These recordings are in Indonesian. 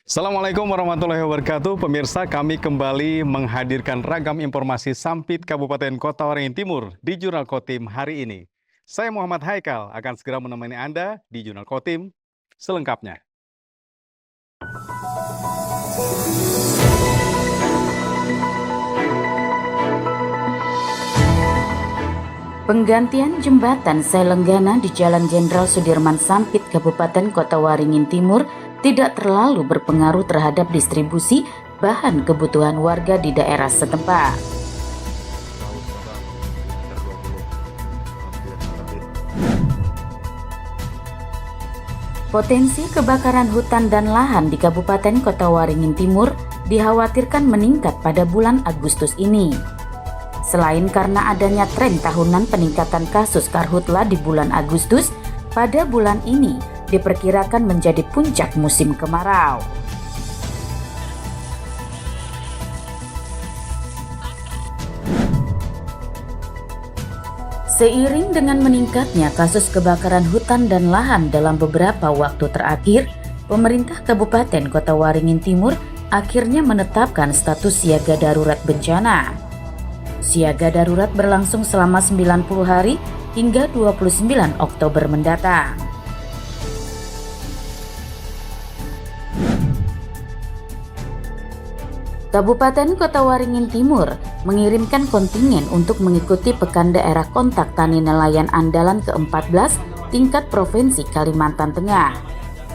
Assalamualaikum warahmatullahi wabarakatuh. Pemirsa, kami kembali menghadirkan ragam informasi Sampit Kabupaten Kota Waringin Timur di Jurnal Kotim hari ini. Saya Muhammad Haikal akan segera menemani Anda di Jurnal Kotim selengkapnya. Penggantian jembatan Selenggana di Jalan Jenderal Sudirman Sampit, Kabupaten Kota Waringin Timur tidak terlalu berpengaruh terhadap distribusi bahan kebutuhan warga di daerah setempat. Potensi kebakaran hutan dan lahan di Kabupaten Kota Waringin Timur dikhawatirkan meningkat pada bulan Agustus ini. Selain karena adanya tren tahunan peningkatan kasus karhutla di bulan Agustus, pada bulan ini diperkirakan menjadi puncak musim kemarau. Seiring dengan meningkatnya kasus kebakaran hutan dan lahan dalam beberapa waktu terakhir, pemerintah Kabupaten Kota Waringin Timur akhirnya menetapkan status siaga darurat bencana. Siaga darurat berlangsung selama 90 hari hingga 29 Oktober mendatang. Kabupaten Kota Waringin Timur mengirimkan kontingen untuk mengikuti Pekan Daerah Kontak Tani Nelayan Andalan ke-14 tingkat Provinsi Kalimantan Tengah.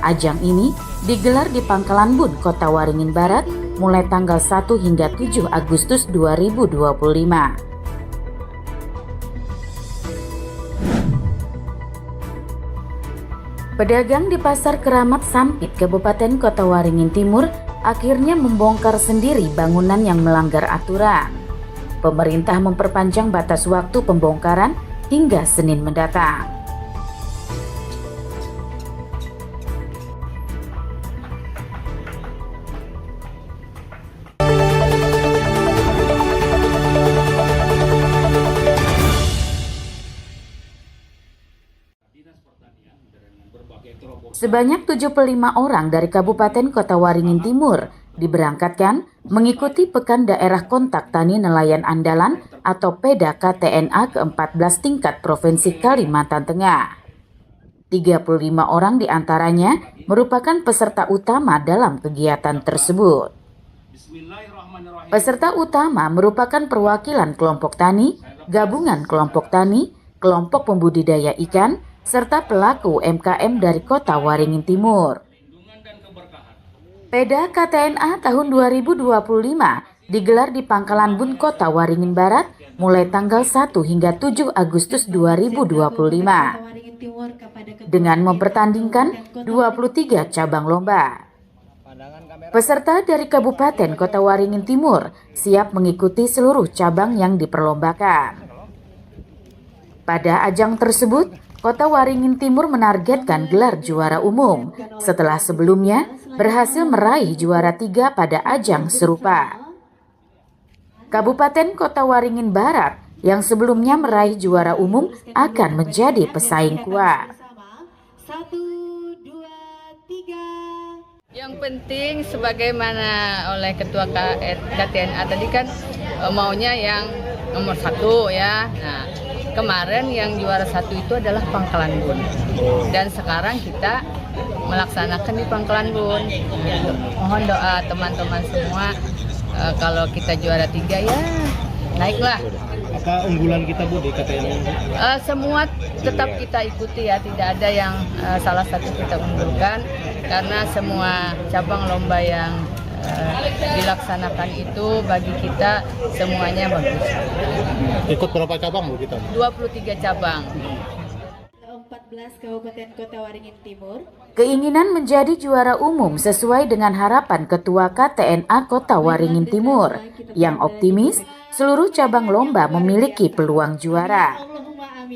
Ajang ini digelar di Pangkalan Bun, Kota Waringin Barat mulai tanggal 1 hingga 7 Agustus 2025. Pedagang di Pasar Keramat Sampit, Kabupaten Kota Waringin Timur akhirnya membongkar sendiri bangunan yang melanggar aturan. Pemerintah memperpanjang batas waktu pembongkaran hingga Senin mendatang. Sebanyak 75 orang dari Kabupaten Kota Waringin Timur diberangkatkan mengikuti Pekan Daerah Kontak Tani Nelayan Andalan atau PEDA KTNA ke-14 tingkat Provinsi Kalimantan Tengah. 35 orang diantaranya merupakan peserta utama dalam kegiatan tersebut. Peserta utama merupakan perwakilan kelompok tani, gabungan kelompok tani, kelompok pembudidaya ikan, serta pelaku UMKM dari Kota Waringin Timur. PEDA KTNA tahun 2025 digelar di Pangkalan Bun, Kota Waringin Barat mulai tanggal 1 hingga 7 Agustus 2025 dengan mempertandingkan 23 cabang lomba. Peserta dari Kabupaten Kota Waringin Timur siap mengikuti seluruh cabang yang diperlombakan. Pada ajang tersebut, Kota Waringin Timur menargetkan gelar juara umum setelah sebelumnya berhasil meraih juara 3 pada ajang serupa. Kabupaten Kota Waringin Barat yang sebelumnya meraih juara umum akan menjadi pesaing kuat. 1, 2, 3. Yang penting sebagaimana oleh Ketua KTNA tadi kan maunya yang nomor 1 ya. Nah, kemarin yang juara 1 itu adalah Pangkalan Bun, dan sekarang kita melaksanakan di Pangkalan Bun. Mohon doa teman-teman semua, kalau kita juara 3 ya naiklah. Apa unggulan kita Bu di KTNA? Semua tetap kita ikuti ya, tidak ada yang salah satu kita unggulkan, karena semua cabang lomba yang dilaksanakan itu bagi kita semuanya bagus. Ikut berapa cabang Bu kita? 23 cabang. 14 Kabupaten Kota Waringin Timur. Keinginan menjadi juara umum sesuai dengan harapan Ketua KTNA Kota Waringin Timur yang optimis seluruh cabang lomba memiliki peluang juara.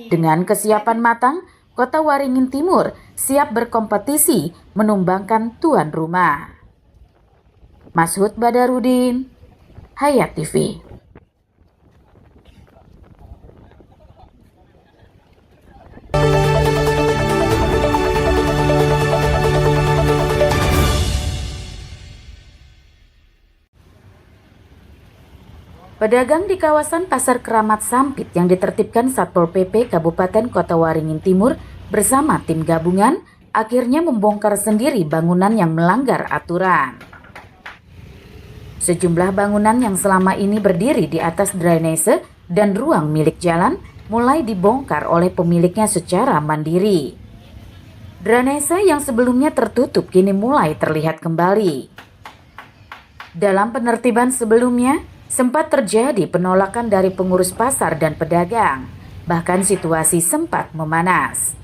Dengan kesiapan matang, Kota Waringin Timur siap berkompetisi menumbangkan tuan rumah. Mashud Badarudin, Hayat TV. Pedagang di kawasan Pasar Keramat Sampit yang ditertibkan Satpol PP Kabupaten Kota Waringin Timur bersama tim gabungan akhirnya membongkar sendiri bangunan yang melanggar aturan. Sejumlah bangunan yang selama ini berdiri di atas drainase dan ruang milik jalan mulai dibongkar oleh pemiliknya secara mandiri. Drainase yang sebelumnya tertutup kini mulai terlihat kembali. Dalam penertiban sebelumnya, sempat terjadi penolakan dari pengurus pasar dan pedagang, bahkan situasi sempat memanas.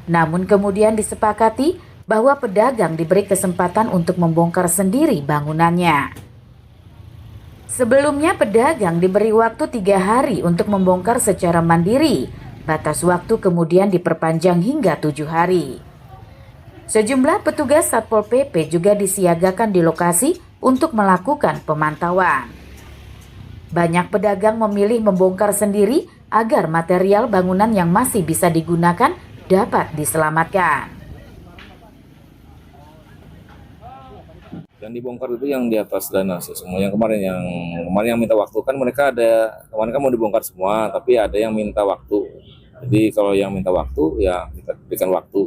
Namun kemudian disepakati bahwa pedagang diberi kesempatan untuk membongkar sendiri bangunannya. Sebelumnya pedagang diberi waktu 3 hari untuk membongkar secara mandiri. Batas waktu kemudian diperpanjang hingga 7 hari. Sejumlah petugas Satpol PP juga disiagakan di lokasi untuk melakukan pemantauan. Banyak pedagang memilih membongkar sendiri agar material bangunan yang masih bisa digunakan dapat diselamatkan. Yang dibongkar itu yang di atas drainase semua. Yang kemarin yang minta waktu kan mereka ada kemarin kan mau dibongkar semua, tapi ada yang minta waktu. Jadi kalau yang minta waktu ya kita berikan waktu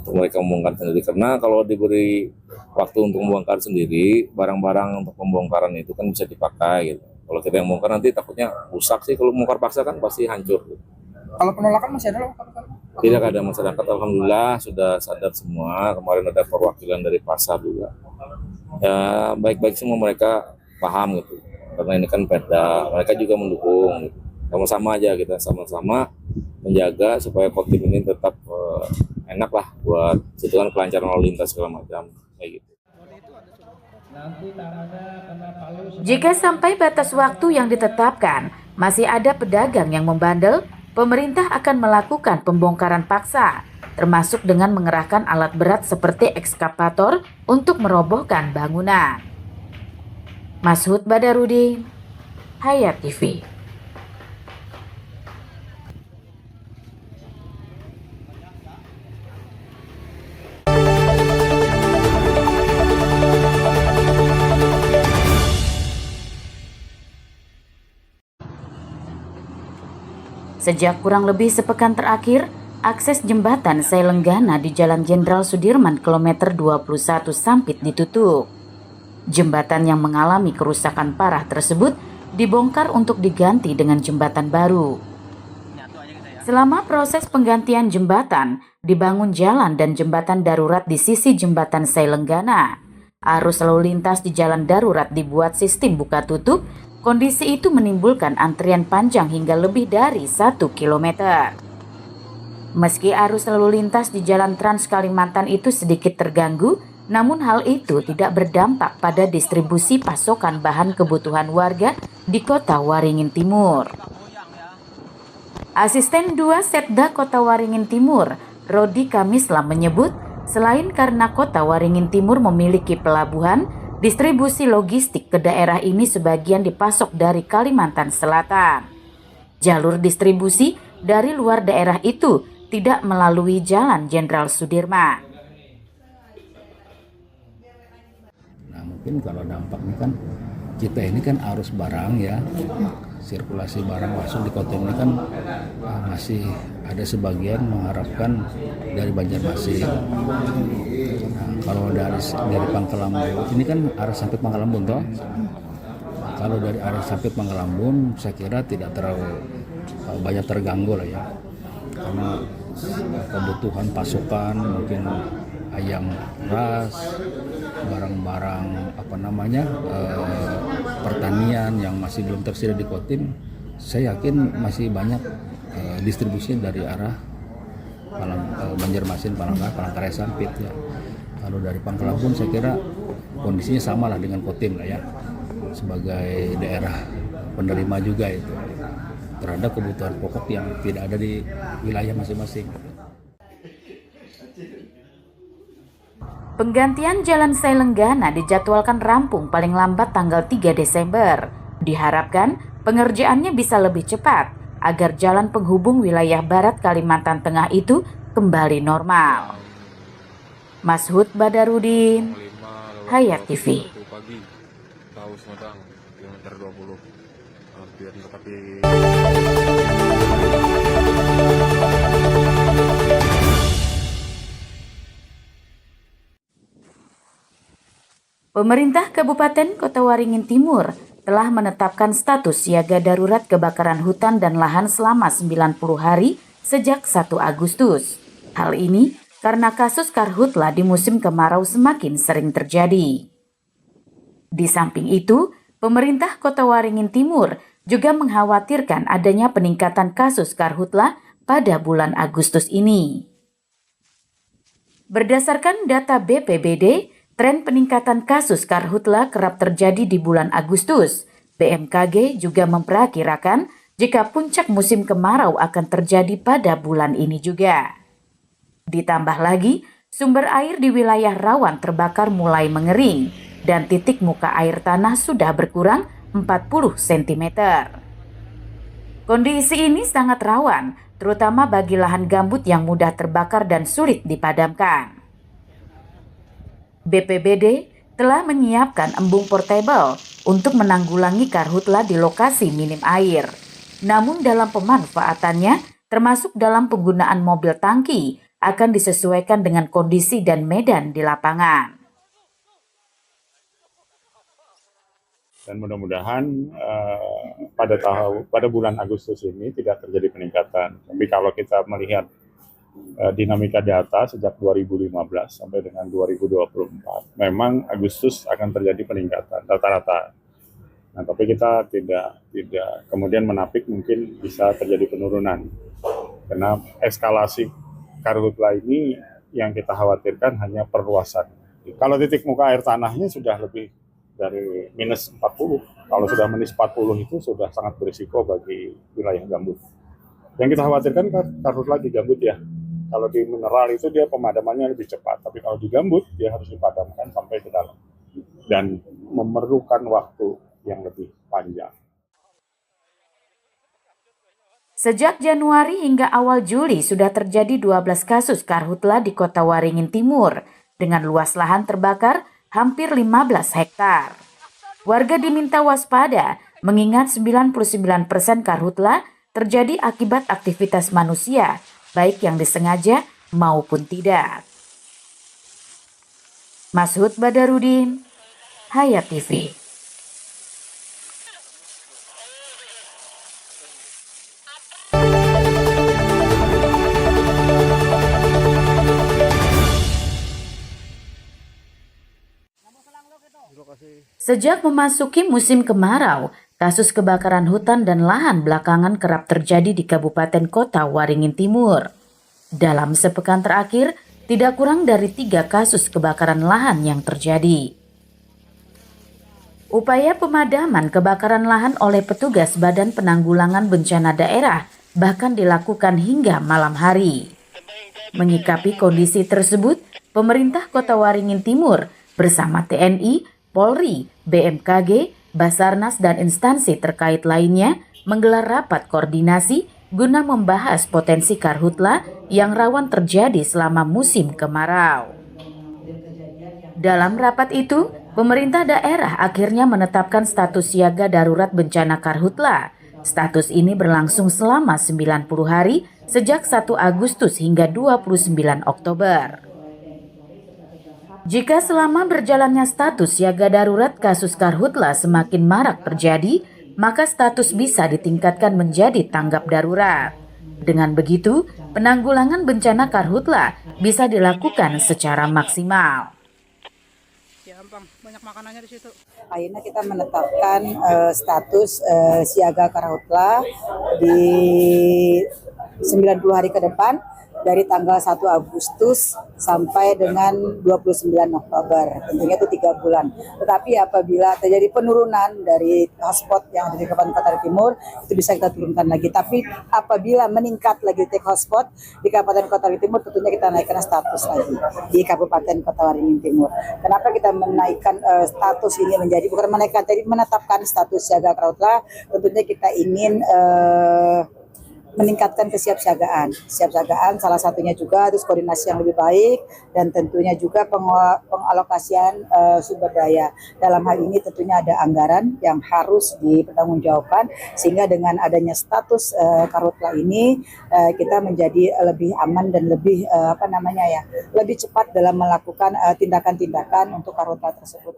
untuk mereka membongkar sendiri. Karena kalau diberi waktu untuk membongkar sendiri, barang-barang untuk pembongkaran itu kan bisa dipakai gitu. Kalau kita yang bongkar nanti takutnya rusak sih, kalau bongkar paksa kan pasti hancur. Kalau penolakan masih ada loh? Tidak ada masyarakat, alhamdulillah sudah sadar semua. Kemarin ada perwakilan dari pasar juga. Ya baik-baik semua, mereka paham gitu. Karena ini kan Perda, mereka juga mendukung. Gitu. Sama-sama aja kita sama-sama menjaga supaya Kotim ini tetap enak lah buat situasi kelancaran lalu lintas segala macam kayak gitu. Jika sampai batas waktu yang ditetapkan masih ada pedagang yang membandel, pemerintah akan melakukan pembongkaran paksa, termasuk dengan mengerahkan alat berat seperti ekskavator untuk merobohkan bangunan. Mashud Badarudin, Hayat TV. Sejak kurang lebih sepekan terakhir, akses jembatan Sailengana di Jalan Jenderal Sudirman kilometer 21 Sampit ditutup. Jembatan yang mengalami kerusakan parah tersebut dibongkar untuk diganti dengan jembatan baru. Selama proses penggantian jembatan, dibangun jalan dan jembatan darurat di sisi jembatan Sailengana. Arus lalu lintas di jalan darurat dibuat sistem buka tutup. Kondisi itu menimbulkan antrian panjang hingga lebih dari 1 kilometer. Meski arus lalu lintas di Jalan Trans Kalimantan itu sedikit terganggu, namun hal itu tidak berdampak pada distribusi pasokan bahan kebutuhan warga di Kota Waringin Timur. Asisten 2 Setda Kota Waringin Timur, Rodi Kamislam menyebut, selain karena Kota Waringin Timur memiliki pelabuhan, distribusi logistik ke daerah ini sebagian dipasok dari Kalimantan Selatan. Jalur distribusi dari luar daerah itu tidak melalui Jalan Jenderal Sudirman. Nah mungkin kalau dampaknya kan kita ini kan arus barang ya, sirkulasi barang masuk di kota ini kan masih ada sebagian mengharapkan dari Banjarmasin. Nah, kalau dari Pangkalambun, ini kan arah sampai Pangkalambun toh. Kalau dari arah sampai Pangkalambun, saya kira tidak terlalu banyak terganggu lah ya, karena kebutuhan pasokan mungkin ayam ras, barang-barang pertanian yang masih belum tersedia di Kotim, saya yakin masih banyak distribusi dari arah Banjarmasin, Palangkaraya, Sampit ya. Kalau dari Pangkalambun saya kira kondisinya sama lah dengan Kotim lah ya, sebagai daerah penerima juga itu terhadap kebutuhan pokok yang tidak ada di wilayah masing-masing. Penggantian Jalan Sailengana dijadwalkan rampung paling lambat tanggal 3 Desember. Diharapkan pengerjaannya bisa lebih cepat agar jalan penghubung wilayah barat Kalimantan Tengah itu kembali normal. Mashud Badarudin, Hayat TV. Pagi, tahu Sumedang, kilometer 20. Pemerintah Kabupaten Kota Waringin Timur telah menetapkan status siaga darurat kebakaran hutan dan lahan selama 90 hari sejak 1 Agustus. Hal ini karena kasus karhutla di musim kemarau semakin sering terjadi. Di samping itu, pemerintah Kota Waringin Timur juga mengkhawatirkan adanya peningkatan kasus karhutla pada bulan Agustus ini. Berdasarkan data BPBD, tren peningkatan kasus karhutla kerap terjadi di bulan Agustus. BMKG juga memperkirakan jika puncak musim kemarau akan terjadi pada bulan ini juga. Ditambah lagi, sumber air di wilayah rawan terbakar mulai mengering dan titik muka air tanah sudah berkurang 40 cm. Kondisi ini sangat rawan, terutama bagi lahan gambut yang mudah terbakar dan sulit dipadamkan. BPBD telah menyiapkan embung portable untuk menanggulangi karhutla di lokasi minim air. Namun dalam pemanfaatannya, termasuk dalam penggunaan mobil tangki, akan disesuaikan dengan kondisi dan medan di lapangan. Dan mudah-mudahan pada bulan Agustus ini tidak terjadi peningkatan. Tapi kalau kita melihat dinamika data sejak 2015 sampai dengan 2024, memang Agustus akan terjadi peningkatan rata-rata. Nah, tapi kita tidak kemudian menapik mungkin bisa terjadi penurunan. Karena eskalasi karhutla ini yang kita khawatirkan hanya perluasan. Kalau titik muka air tanahnya sudah lebih dari minus 40, kalau sudah minus 40 itu sudah sangat berisiko bagi wilayah gambut. Yang kita khawatirkan karhutla di gambut ya. Kalau di mineral itu dia pemadamannya lebih cepat, tapi kalau di gambut dia harus dipadamkan sampai ke dalam dan memerlukan waktu yang lebih panjang. Sejak Januari hingga awal Juli sudah terjadi 12 kasus karhutla di Kota Waringin Timur dengan luas lahan terbakar hampir 15 hektar. Warga diminta waspada mengingat 99% karhutla terjadi akibat aktivitas manusia, baik yang disengaja maupun tidak. Mashud Badarudin, Hayat TV. Sejak memasuki musim kemarau, kasus kebakaran hutan dan lahan belakangan kerap terjadi di Kabupaten Kota Waringin Timur. Dalam sepekan terakhir, tidak kurang dari 3 kasus kebakaran lahan yang terjadi. Upaya pemadaman kebakaran lahan oleh petugas Badan Penanggulangan Bencana Daerah bahkan dilakukan hingga malam hari. Menyikapi kondisi tersebut, pemerintah Kota Waringin Timur bersama TNI, Polri, BMKG, Basarnas dan instansi terkait lainnya menggelar rapat koordinasi guna membahas potensi karhutla yang rawan terjadi selama musim kemarau. Dalam rapat itu, pemerintah daerah akhirnya menetapkan status siaga darurat bencana karhutla. Status ini berlangsung selama 90 hari sejak 1 Agustus hingga 29 Oktober. Jika selama berjalannya status siaga darurat kasus karhutla semakin marak terjadi, maka status bisa ditingkatkan menjadi tanggap darurat. Dengan begitu, penanggulangan bencana karhutla bisa dilakukan secara maksimal. Banyak makanannya di situ. Akhirnya kita menetapkan status siaga karhutla di 90 hari ke depan dari tanggal 1 Agustus sampai dengan 29 Oktober. Tentunya itu 3 bulan. Tetapi apabila terjadi penurunan dari hotspot yang ada di Kabupaten Kota Timur, itu bisa kita turunkan lagi. Tapi apabila meningkat lagi titik hotspot di Kabupaten Kota Timur, tentunya kita naikkan status lagi di Kabupaten Kota Waringin Timur. Kenapa kita menaikkan status ini menjadi, bukan menaikkan, tadi menetapkan status siaga karhutla, tentunya kita ingin meningkatkan kesiapsiagaan. Kesiapsiagaan salah satunya juga terus koordinasi yang lebih baik dan tentunya juga pengalokasian sumber daya. Dalam hal ini tentunya ada anggaran yang harus dipertanggungjawabkan sehingga dengan adanya status Karhutla ini kita menjadi lebih aman dan lebih lebih cepat dalam melakukan tindakan-tindakan untuk Karhutla tersebut.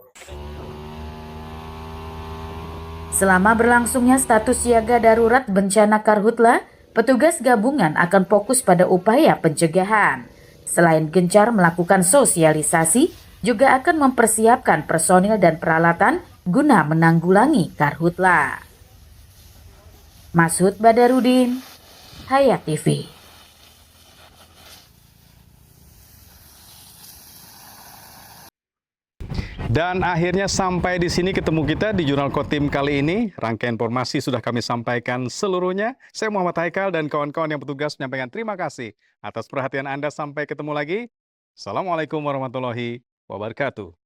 Selama berlangsungnya status siaga darurat bencana Karhutla, petugas gabungan akan fokus pada upaya pencegahan. Selain gencar melakukan sosialisasi, juga akan mempersiapkan personil dan peralatan guna menanggulangi Karhutla. Masud Badarudin, Hayat TV. Dan akhirnya sampai di sini ketemu kita di Jurnal Kotim kali ini. Rangkaian informasi sudah kami sampaikan seluruhnya. Saya Muhammad Haikal dan kawan-kawan yang bertugas menyampaikan terima kasih atas perhatian Anda. Sampai ketemu lagi. Assalamualaikum warahmatullahi wabarakatuh.